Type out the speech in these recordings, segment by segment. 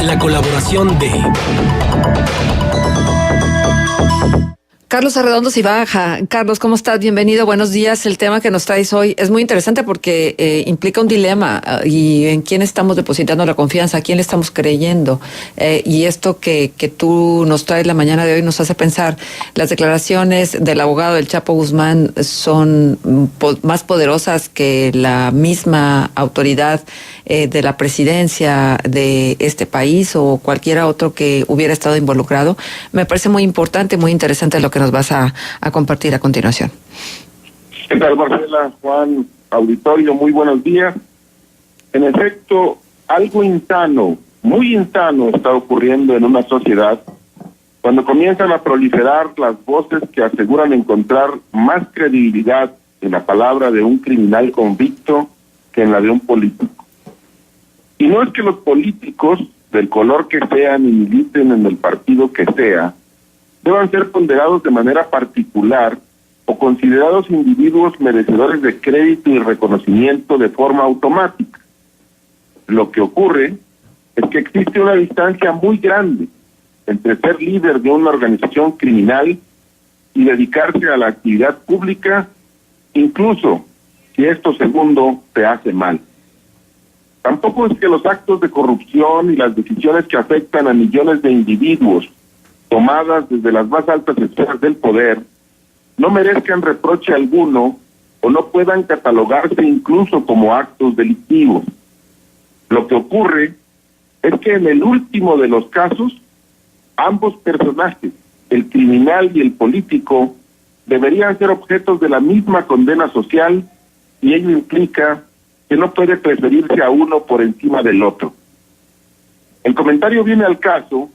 la colaboración de Carlos Arredondo Cibaja. Carlos, ¿cómo estás? Bienvenido, buenos días. El tema que nos traes hoy es muy interesante porque implica un dilema y en quién estamos depositando la confianza, a quién le estamos creyendo. Y esto que tú nos traes la mañana de hoy nos hace pensar, las declaraciones del abogado del Chapo Guzmán son más poderosas que la misma autoridad de la presidencia de este país o cualquiera otro que hubiera estado involucrado. Me parece muy importante, muy interesante lo que nos vas a compartir a continuación. ¿Qué tal, Marcela? Juan, auditorio, muy buenos días. En efecto, algo insano, muy insano está ocurriendo en una sociedad cuando comienzan a proliferar las voces que aseguran encontrar más credibilidad en la palabra de un criminal convicto que en la de un político. Y no es que los políticos, del color que sean y militen en el partido que sea, deban ser ponderados de manera particular o considerados individuos merecedores de crédito y reconocimiento de forma automática. Lo que ocurre es que existe una distancia muy grande entre ser líder de una organización criminal y dedicarse a la actividad pública, incluso si esto segundo te hace mal. Tampoco es que los actos de corrupción y las decisiones que afectan a millones de individuos tomadas desde las más altas esferas del poder, no merezcan reproche alguno o no puedan catalogarse incluso como actos delictivos. Lo que ocurre es que en el último de los casos, ambos personajes, el criminal y el político, deberían ser objetos de la misma condena social y ello implica que no puede preferirse a uno por encima del otro. El comentario viene al caso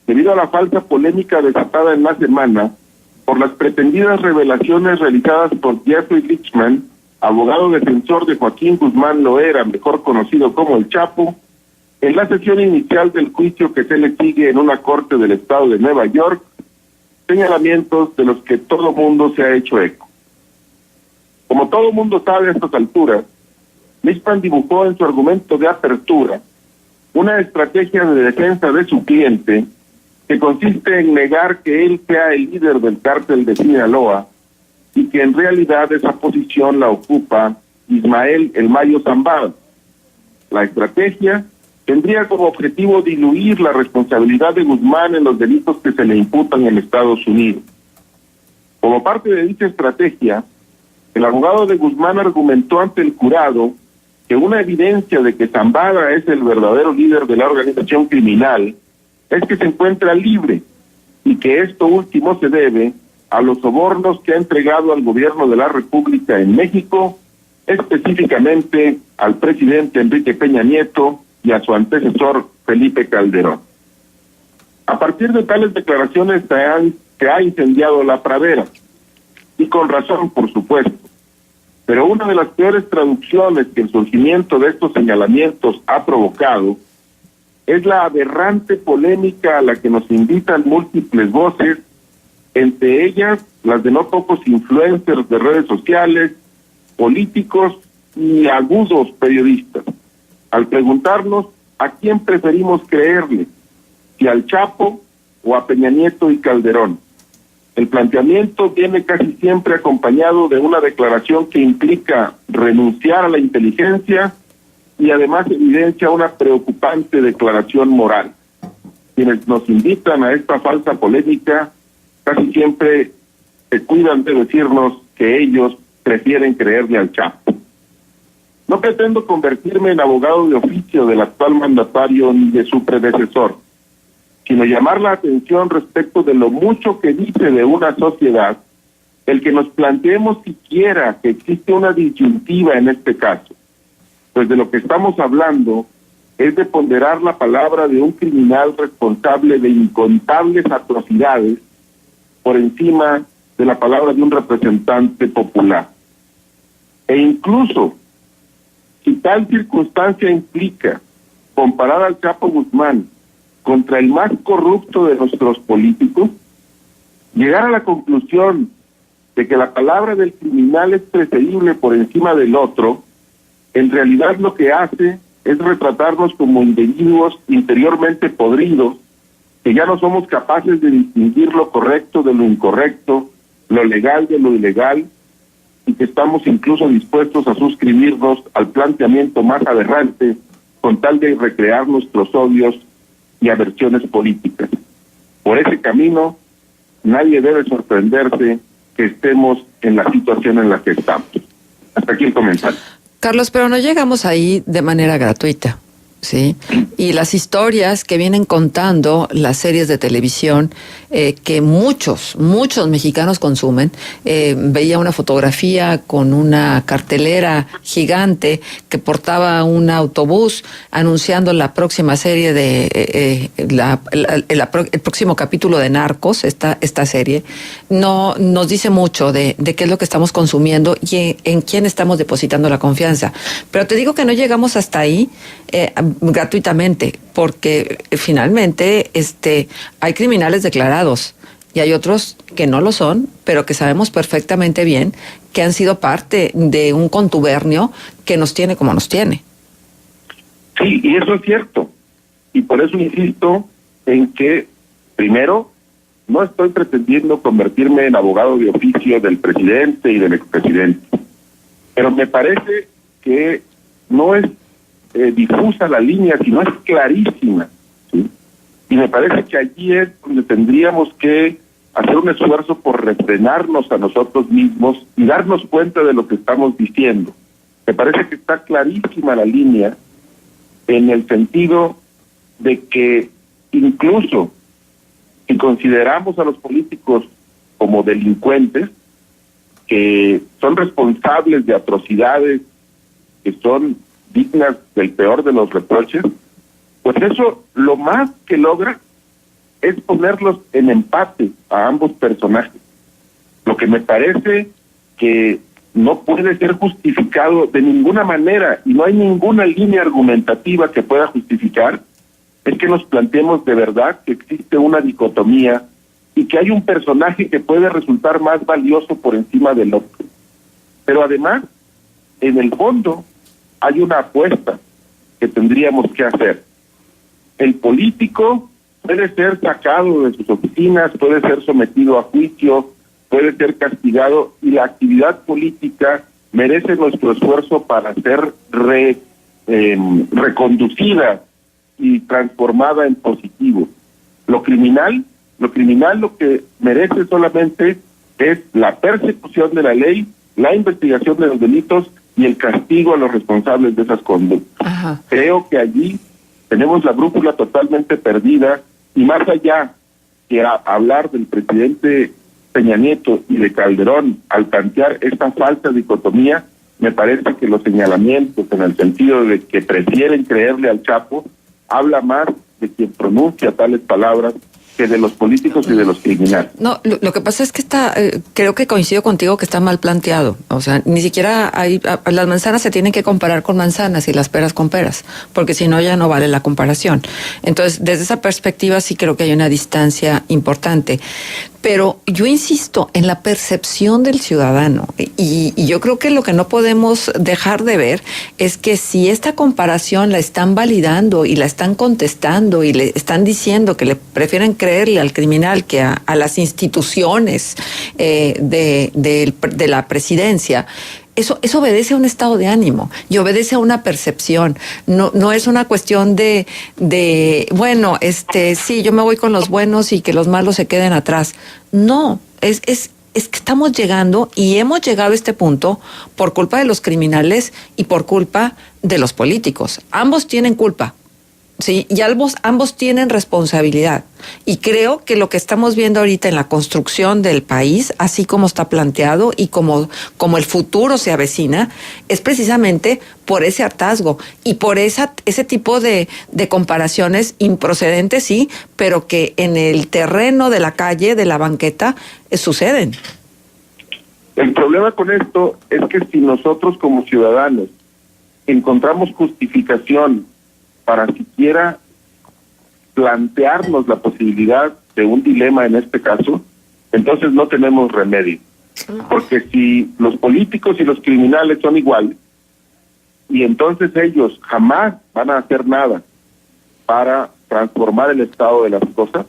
debido a la falsa polémica desatada en la semana por las pretendidas revelaciones realizadas por Jeffrey Lichtman, abogado defensor de Joaquín Guzmán Loera, mejor conocido como El Chapo, en la sesión inicial del juicio que se le sigue en una corte del estado de Nueva York, señalamientos de los que todo mundo se ha hecho eco. Como todo mundo sabe a estas alturas, Lichtman dibujó en su argumento de apertura una estrategia de defensa de su cliente que consiste en negar que él sea el líder del cártel de Sinaloa y que en realidad esa posición la ocupa Ismael El Mayo Zambada. La estrategia tendría como objetivo diluir la responsabilidad de Guzmán en los delitos que se le imputan en Estados Unidos. Como parte de dicha estrategia, el abogado de Guzmán argumentó ante el jurado que una evidencia de que Zambada es el verdadero líder de la organización criminal es que se encuentra libre y que esto último se debe a los sobornos que ha entregado al gobierno de la República en México, específicamente al presidente Enrique Peña Nieto y a su antecesor Felipe Calderón. A partir de tales declaraciones se ha incendiado la pradera, y con razón, por supuesto. Pero una de las peores traducciones que el surgimiento de estos señalamientos ha provocado es la aberrante polémica a la que nos invitan múltiples voces, entre ellas las de no pocos influencers de redes sociales, políticos y agudos periodistas, al preguntarnos a quién preferimos creerle, si al Chapo o a Peña Nieto y Calderón. El planteamiento viene casi siempre acompañado de una declaración que implica renunciar a la inteligencia y además evidencia una preocupante declaración moral. Quienes nos invitan a esta falsa polémica casi siempre se cuidan de decirnos que ellos prefieren creerle al Chapo. No pretendo convertirme en abogado de oficio del actual mandatario ni de su predecesor, sino llamar la atención respecto de lo mucho que dice de una sociedad el que nos planteemos siquiera que existe una disyuntiva en este caso. Pues de lo que estamos hablando es de ponderar la palabra de un criminal responsable de incontables atrocidades por encima de la palabra de un representante popular. E incluso, si tal circunstancia implica comparar al Chapo Guzmán contra el más corrupto de nuestros políticos, llegar a la conclusión de que la palabra del criminal es preferible por encima del otro, en realidad lo que hace es retratarnos como individuos interiormente podridos, que ya no somos capaces de distinguir lo correcto de lo incorrecto, lo legal de lo ilegal, y que estamos incluso dispuestos a suscribirnos al planteamiento más aberrante con tal de recrear nuestros odios y aversiones políticas. Por ese camino, nadie debe sorprenderse que estemos en la situación en la que estamos. Hasta aquí el comentario. Carlos, pero no llegamos ahí de manera gratuita, ¿sí? Y las historias que vienen contando las series de televisión que muchos mexicanos consumen, veía una fotografía con una cartelera gigante que portaba un autobús anunciando la próxima serie de el próximo capítulo de Narcos, esta serie. No nos dice mucho de qué es lo que estamos consumiendo y en quién estamos depositando la confianza. Pero te digo que no llegamos hasta ahí gratuitamente, porque finalmente hay criminales declarados y hay otros que no lo son, pero que sabemos perfectamente bien que han sido parte de un contubernio que nos tiene como nos tiene. Sí, y eso es cierto. Y por eso insisto en que, primero, no estoy pretendiendo convertirme en abogado de oficio del presidente y del expresidente, pero me parece que no es difusa la línea, sino es clarísima, ¿sí? Y me parece que allí es donde tendríamos que hacer un esfuerzo por refrenarnos a nosotros mismos y darnos cuenta de lo que estamos diciendo. Me parece que está clarísima la línea en el sentido de que incluso si consideramos a los políticos como delincuentes, que son responsables de atrocidades que son dignas del peor de los reproches, pues eso lo más que logra es ponerlos en empate a ambos personajes. Lo que me parece que no puede ser justificado de ninguna manera, y no hay ninguna línea argumentativa que pueda justificar, es que nos planteemos de verdad que existe una dicotomía y que hay un personaje que puede resultar más valioso por encima del otro. Pero además, en el fondo, hay una apuesta que tendríamos que hacer. El político puede ser sacado de sus oficinas, puede ser sometido a juicio, puede ser castigado, y la actividad política merece nuestro esfuerzo para ser reconducida y transformada en positivo. Lo criminal lo que merece solamente es la persecución de la ley, la investigación de los delitos y el castigo a los responsables de esas conductas. Ajá. Creo que allí tenemos la brújula totalmente perdida, y más allá que hablar del presidente Peña Nieto y de Calderón al plantear esta falsa dicotomía, me parece que los señalamientos en el sentido de que prefieren creerle al Chapo habla más de quien pronuncia tales palabras que de los políticos y de los criminales. No, lo que pasa es que creo que coincido contigo que está mal planteado. O sea, ni siquiera las manzanas se tienen que comparar con manzanas y las peras con peras, porque si no ya no vale la comparación. Entonces, desde esa perspectiva sí creo que hay una distancia importante. Pero yo insisto en la percepción del ciudadano, y yo creo que lo que no podemos dejar de ver es que si esta comparación la están validando y la están contestando y le están diciendo que le prefieren creerle al criminal que a las instituciones de la presidencia, eso obedece a un estado de ánimo y obedece a una percepción. No es una cuestión de bueno, sí, yo me voy con los buenos y que los malos se queden atrás. No, es que estamos llegando y hemos llegado a este punto por culpa de los criminales y por culpa de los políticos. Ambos tienen culpa. Sí, y ambos tienen responsabilidad. Y creo que lo que estamos viendo ahorita en la construcción del país, así como está planteado y como el futuro se avecina, es precisamente por ese hartazgo y por ese tipo de comparaciones improcedentes, sí, pero que en el terreno de la calle, de la banqueta, suceden. El problema con esto es que si nosotros como ciudadanos encontramos justificación para siquiera plantearnos la posibilidad de un dilema en este caso, entonces no tenemos remedio. Porque si los políticos y los criminales son iguales, y entonces ellos jamás van a hacer nada para transformar el estado de las cosas,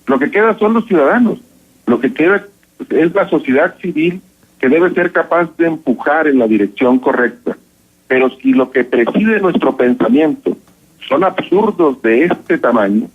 lo que queda son los ciudadanos, lo que queda es la sociedad civil que debe ser capaz de empujar en la dirección correcta. Pero si lo que preside nuestro pensamiento son absurdos de este tamaño,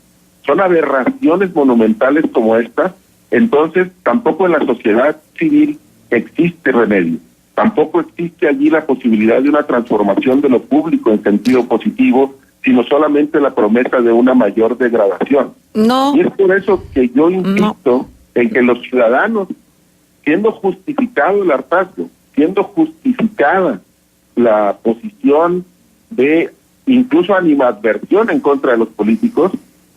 son aberraciones monumentales como esta, entonces tampoco en la sociedad civil existe remedio. Tampoco existe allí la posibilidad de una transformación de lo público en sentido positivo, sino solamente la promesa de una mayor degradación. No. Y es por eso que yo insisto en que los ciudadanos, siendo justificado el hartazgo, siendo justificada la posición de incluso animadversión en contra de los políticos,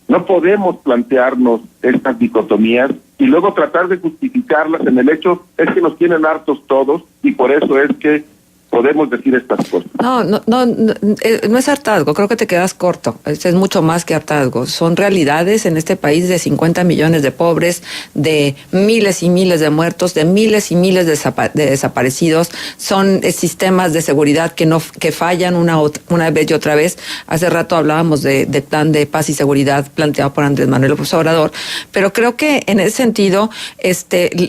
no podemos plantearnos estas dicotomías y luego tratar de justificarlas en el hecho es que nos tienen hartos todos y por eso es que podemos decir estas cosas. No es hartazgo, creo que te quedas corto. Es mucho más que hartazgo. Son realidades en este país de 50 millones de pobres, de miles y miles de muertos, de miles y miles de desaparecidos. Son sistemas de seguridad que fallan una vez y otra vez. Hace rato hablábamos de plan de paz y seguridad planteado por Andrés Manuel López Obrador, pero creo que en ese sentido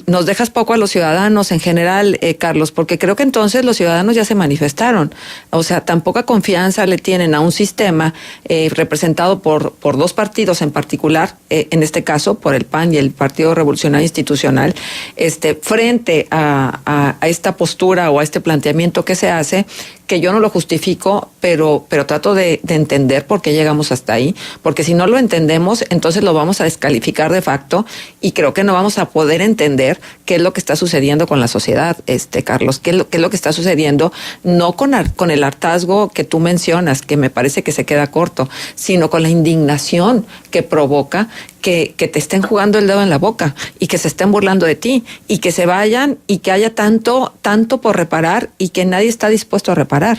nos dejas poco a los ciudadanos en general, Carlos, porque creo que entonces los ciudadanos ya se manifestaron. O sea, tan poca confianza le tienen a un sistema representado por dos partidos en particular, en este caso por el PAN y el Partido Revolucionario Institucional, frente a esta postura o a este planteamiento que se hace, que yo no lo justifico, pero trato de entender por qué llegamos hasta ahí, porque si no lo entendemos, entonces lo vamos a descalificar de facto y creo que no vamos a poder entender qué es lo que está sucediendo con la sociedad, Carlos, qué es lo que está sucediendo, no con el hartazgo que tú mencionas, que me parece que se queda corto, sino con la indignación que provoca que te estén jugando el dedo en la boca y que se estén burlando de ti y que se vayan y que haya tanto por reparar y que nadie está dispuesto a reparar.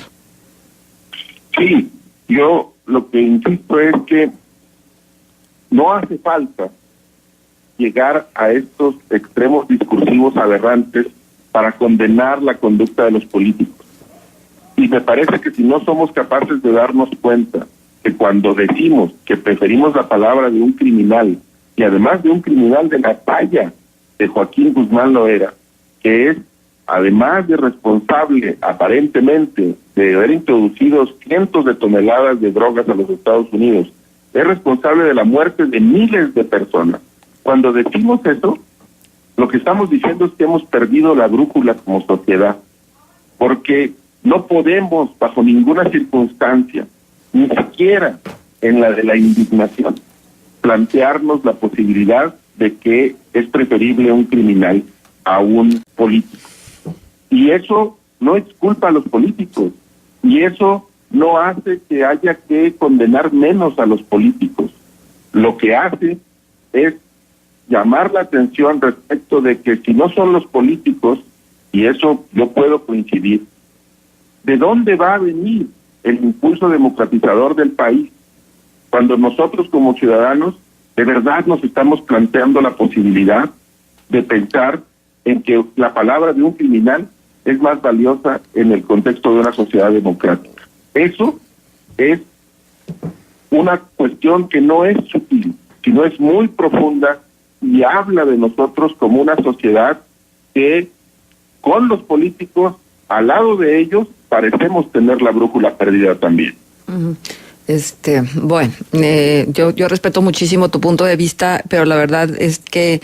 Sí, yo lo que insisto es que no hace falta llegar a estos extremos discursivos aberrantes para condenar la conducta de los políticos. Y me parece que si no somos capaces de darnos cuenta que cuando decimos que preferimos la palabra de un criminal, y además de un criminal de la talla de Joaquín Guzmán Loera, que es, además de responsable aparentemente de haber introducido cientos de toneladas de drogas a los Estados Unidos, es responsable de la muerte de miles de personas. Cuando decimos eso, lo que estamos diciendo es que hemos perdido la brújula como sociedad, porque no podemos bajo ninguna circunstancia, ni siquiera en la de la indignación, plantearnos la posibilidad de que es preferible un criminal a un político. Y eso no es culpa a los políticos, y eso no hace que haya que condenar menos a los políticos. Lo que hace es llamar la atención respecto de que si no son los políticos, y eso yo puedo coincidir, ¿de dónde va a venir el impulso democratizador del país cuando nosotros como ciudadanos de verdad nos estamos planteando la posibilidad de pensar en que la palabra de un criminal es más valiosa en el contexto de una sociedad democrática? Eso es una cuestión que no es sutil, sino es muy profunda y habla de nosotros como una sociedad que con los políticos al lado de ellos parecemos tener la brújula perdida también. Uh-huh. Bueno, yo respeto muchísimo tu punto de vista, pero la verdad es que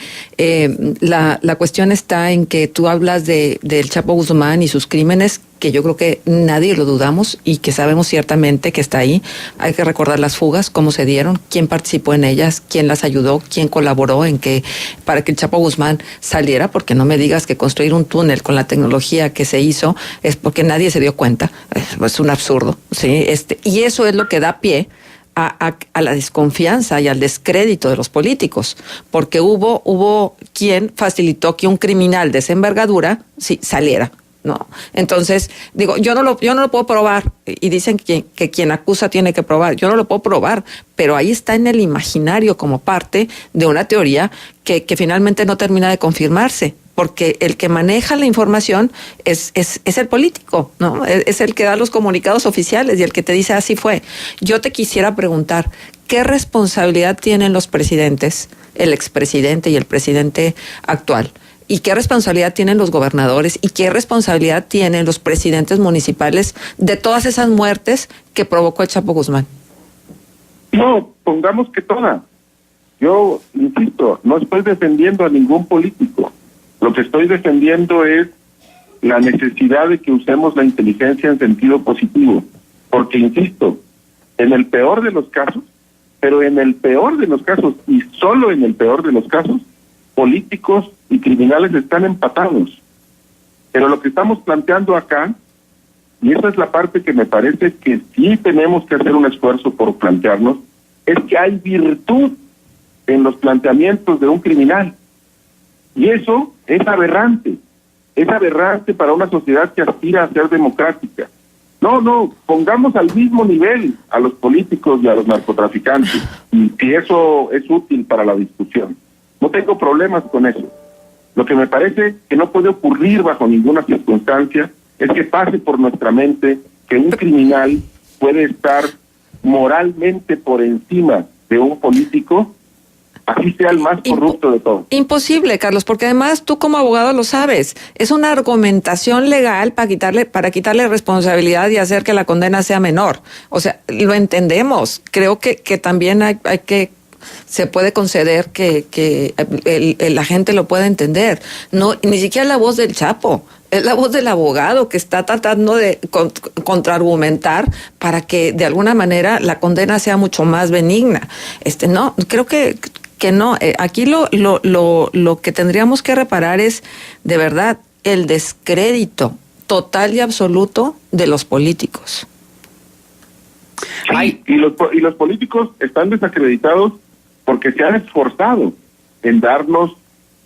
la cuestión está en que tú hablas del Chapo Guzmán y sus crímenes, que yo creo que nadie lo dudamos y que sabemos ciertamente que está ahí. Hay que recordar las fugas, cómo se dieron, quién participó en ellas, quién las ayudó, quién colaboró para que el Chapo Guzmán saliera, porque no me digas que construir un túnel con la tecnología que se hizo es porque nadie se dio cuenta. Es un absurdo, ¿sí? Y eso es lo que da pie a la desconfianza y al descrédito de los políticos, porque hubo quien facilitó que un criminal de esa envergadura saliera. No, entonces digo, yo no lo puedo probar y dicen que quien acusa tiene que probar. Yo no lo puedo probar, pero ahí está en el imaginario como parte de una teoría que finalmente no termina de confirmarse. porque el que maneja la información es el político, ¿no? Es el que da los comunicados oficiales y el que te dice así fue. Yo te quisiera preguntar, ¿qué responsabilidad tienen los presidentes, el expresidente y el presidente actual? ¿Y qué responsabilidad tienen los gobernadores? ¿Y qué responsabilidad tienen los presidentes municipales de todas esas muertes que provocó el Chapo Guzmán? No, pongamos que toda. Yo, insisto, no estoy defendiendo a ningún político. Lo que estoy defendiendo es la necesidad de que usemos la inteligencia en sentido positivo. Porque, insisto, en el peor de los casos, pero en el peor de los casos, y solo en el peor de los casos, políticos y criminales están empatados. Pero lo que estamos planteando acá, y esa es la parte que me parece que sí tenemos que hacer un esfuerzo por plantearnos, es que hay virtud en los planteamientos de un criminal. Y eso es aberrante para una sociedad que aspira a ser democrática. No, pongamos al mismo nivel a los políticos y a los narcotraficantes, y si eso es útil para la discusión. No tengo problemas con eso. Lo que me parece que no puede ocurrir bajo ninguna circunstancia es que pase por nuestra mente que un criminal puede estar moralmente por encima de un político, así sea el más corrupto de todos. Imposible, Carlos, porque además tú como abogado lo sabes. Es una argumentación legal para quitarle responsabilidad y hacer que la condena sea menor. O sea, lo entendemos. Creo que también hay que... se puede conceder que la gente lo pueda entender. No, ni siquiera la voz del Chapo, es la voz del abogado que está tratando de contraargumentar para que de alguna manera la condena sea mucho más benigna. No, creo que no. Aquí lo que tendríamos que reparar es, de verdad, el descrédito total y absoluto de los políticos. Sí, y los políticos están desacreditados porque se han esforzado en darnos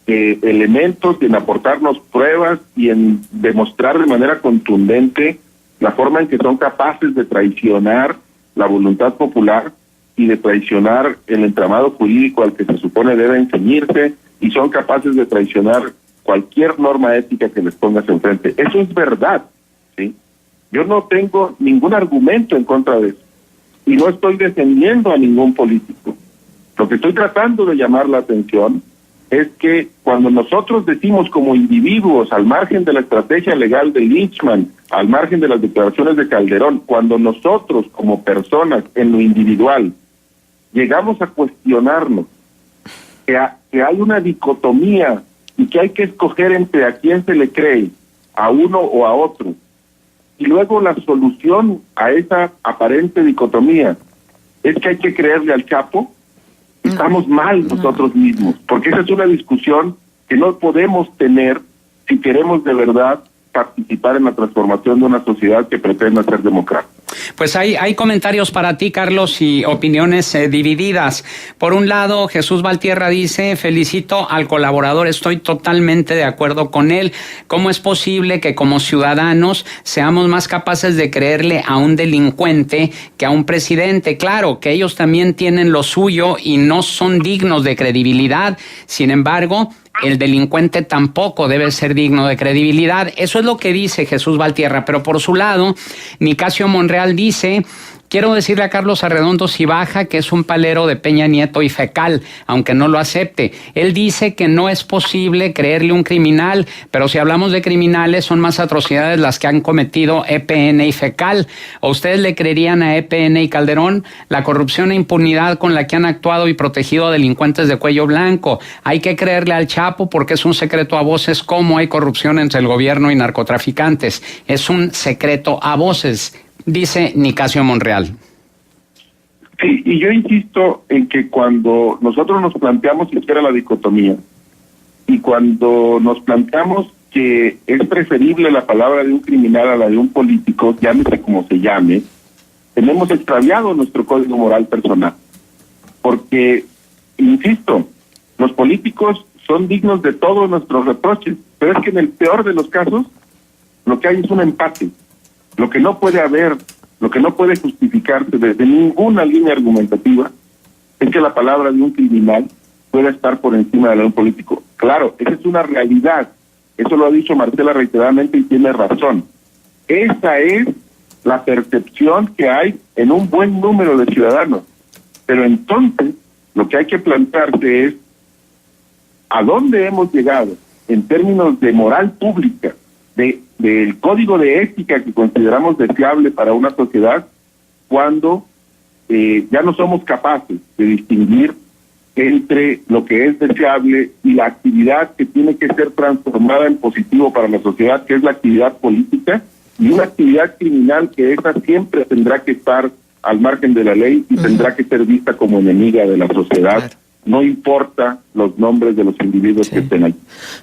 elementos, en aportarnos pruebas y en demostrar de manera contundente la forma en que son capaces de traicionar la voluntad popular y de traicionar el entramado jurídico al que se supone deben ceñirse, y son capaces de traicionar cualquier norma ética que les pongas enfrente. Eso es verdad, ¿sí? Yo no tengo ningún argumento en contra de eso, y no estoy defendiendo a ningún político. Lo que estoy tratando de llamar la atención es que cuando nosotros decimos como individuos, al margen de la estrategia legal de Lichman, al margen de las declaraciones de Calderón, cuando nosotros como personas en lo individual llegamos a cuestionarnos que hay una dicotomía y que hay que escoger entre a quién se le cree, a uno o a otro, y luego la solución a esa aparente dicotomía es que hay que creerle al Chapo, estamos mal nosotros mismos, porque esa es una discusión que no podemos tener si queremos de verdad participar en la transformación de una sociedad que pretenda ser democrática. Pues hay comentarios para ti, Carlos, y opiniones divididas. Por un lado, Jesús Valtierra dice: felicito al colaborador, estoy totalmente de acuerdo con él. ¿Cómo es posible que como ciudadanos seamos más capaces de creerle a un delincuente que a un presidente? Claro, que ellos también tienen lo suyo y no son dignos de credibilidad. Sin embargo, el delincuente tampoco debe ser digno de credibilidad. Eso es lo que dice Jesús Valtierra. Pero por su lado, Nicasio Monreal dice: quiero decirle a Carlos Arredondo Cibaja que es un palero de Peña Nieto y fecal, aunque no lo acepte. Él dice que no es posible creerle un criminal, pero si hablamos de criminales, son más atrocidades las que han cometido EPN y fecal. ¿O ustedes le creerían a EPN y Calderón? La corrupción e impunidad con la que han actuado y protegido a delincuentes de cuello blanco. Hay que creerle al Chapo porque es un secreto a voces cómo hay corrupción entre el gobierno y narcotraficantes. Es un secreto a voces, dice Nicasio Monreal. Sí, y yo insisto en que cuando nosotros nos planteamos siquiera la dicotomía, y cuando nos planteamos que es preferible la palabra de un criminal a la de un político, llámese como se llame, tenemos extraviado nuestro código moral personal. Porque, insisto, los políticos son dignos de todos nuestros reproches, pero es que en el peor de los casos, lo que hay es un empate. Lo que no puede haber, lo que no puede justificarse desde ninguna línea argumentativa, es que la palabra de un criminal pueda estar por encima de la de un político. Claro, esa es una realidad, Eso lo ha dicho Marcela reiteradamente y tiene razón. Esa es la percepción que hay en un buen número de ciudadanos. Pero entonces, lo que hay que plantearse es ¿a dónde hemos llegado en términos de moral pública, del código de ética que consideramos deseable para una sociedad, cuando ya no somos capaces de distinguir entre lo que es deseable y la actividad que tiene que ser transformada en positivo para la sociedad, que es la actividad política, y una actividad criminal que esa siempre tendrá que estar al margen de la ley y tendrá que ser vista como enemiga de la sociedad? Claro. No importa los nombres de los individuos que estén ahí.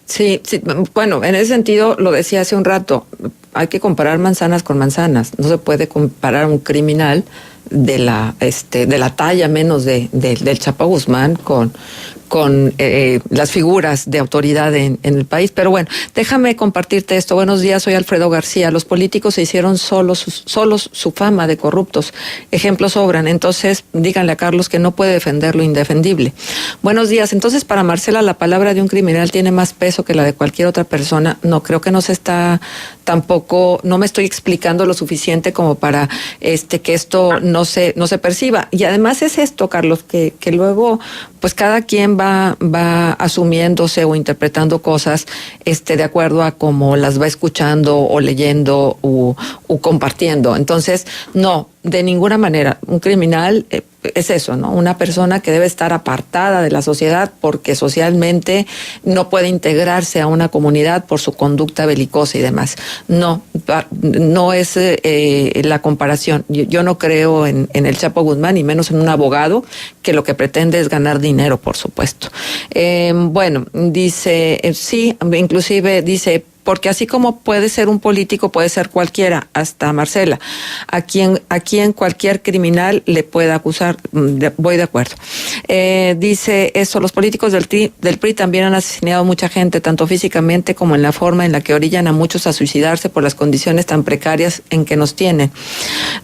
Sí, bueno, en ese sentido lo decía hace un rato, hay que comparar manzanas con manzanas, no se puede comparar un criminal de la talla menos del Chapo Guzmán con las figuras de autoridad en el país. Pero bueno, déjame compartirte esto. Buenos días, soy Alfredo García. Los políticos se hicieron solos su fama de corruptos. Ejemplos sobran. Entonces, díganle a Carlos que no puede defender lo indefendible. Buenos días. Entonces, para Marcela, la palabra de un criminal tiene más peso que la de cualquier otra persona. No, creo que no se está tampoco, no me estoy explicando lo suficiente como para que esto no se perciba. Y además es esto, Carlos, que luego pues cada quien va asumiéndose o interpretando cosas de acuerdo a cómo las va escuchando o leyendo o compartiendo. Entonces, no, de ninguna manera. Un criminal es eso, ¿no? Una persona que debe estar apartada de la sociedad porque socialmente no puede integrarse a una comunidad por su conducta belicosa y demás. No es la comparación. Yo no creo en el Chapo Guzmán, y menos en un abogado que lo que pretende es ganar dinero, por supuesto. Bueno, dice, sí, inclusive dice, porque así como puede ser un político, puede ser cualquiera, hasta Marcela, a quien cualquier criminal le pueda acusar. Voy de acuerdo. Dice eso, los políticos del PRI también han asesinado a mucha gente, tanto físicamente como en la forma en la que orillan a muchos a suicidarse por las condiciones tan precarias en que nos tienen.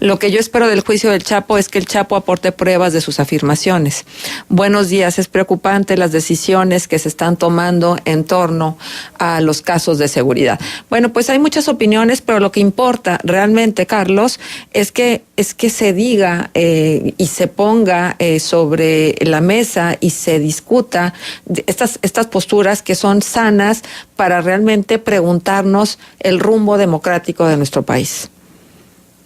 Lo que yo espero del juicio del Chapo es que el Chapo aporte pruebas de sus afirmaciones. Buenos días, es preocupante las decisiones que se están tomando en torno a los casos de seguridad. Bueno, pues hay muchas opiniones, pero lo que importa realmente, Carlos, es que se diga y se ponga sobre la mesa y se discuta estas posturas que son sanas para realmente preguntarnos el rumbo democrático de nuestro país.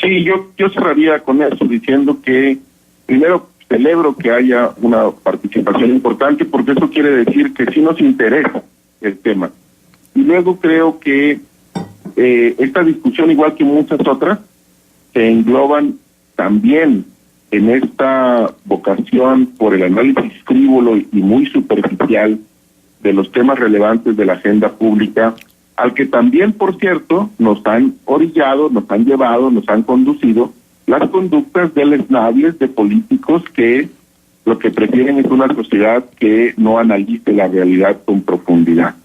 Sí, yo cerraría con eso diciendo que primero celebro que haya una participación importante, porque eso quiere decir que sí nos interesa el tema. Y luego creo que esta discusión, igual que muchas otras, se engloban también en esta vocación por el análisis frívolo y muy superficial de los temas relevantes de la agenda pública, al que también, por cierto, nos han orillado, nos han llevado, nos han conducido las conductas deleznables de políticos que lo que prefieren es una sociedad que no analice la realidad con profundidad.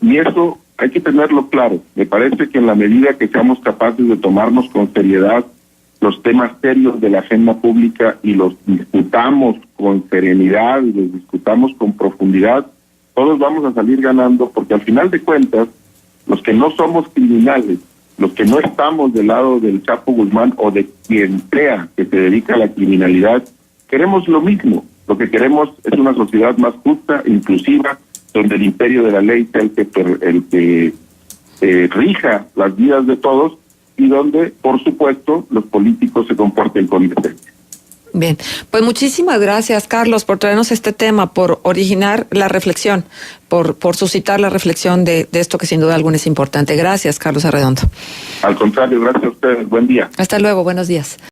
Y eso hay que tenerlo claro. Me parece que en la medida que seamos capaces de tomarnos con seriedad los temas serios de la agenda pública y los discutamos con serenidad y los discutamos con profundidad, todos vamos a salir ganando, porque al final de cuentas, los que no somos criminales, los que no estamos del lado del Chapo Guzmán o de quien sea que se dedica a la criminalidad, queremos lo mismo. Lo que queremos es una sociedad más justa, inclusiva, donde el imperio de la ley sea el que rija las vidas de todos y donde, por supuesto, los políticos se comporten con decencia. Bien, pues muchísimas gracias, Carlos, por traernos este tema, por originar la reflexión, por suscitar la reflexión de esto que sin duda alguna es importante. Gracias, Carlos Arredondo. Al contrario, gracias a ustedes. Buen día. Hasta luego, buenos días.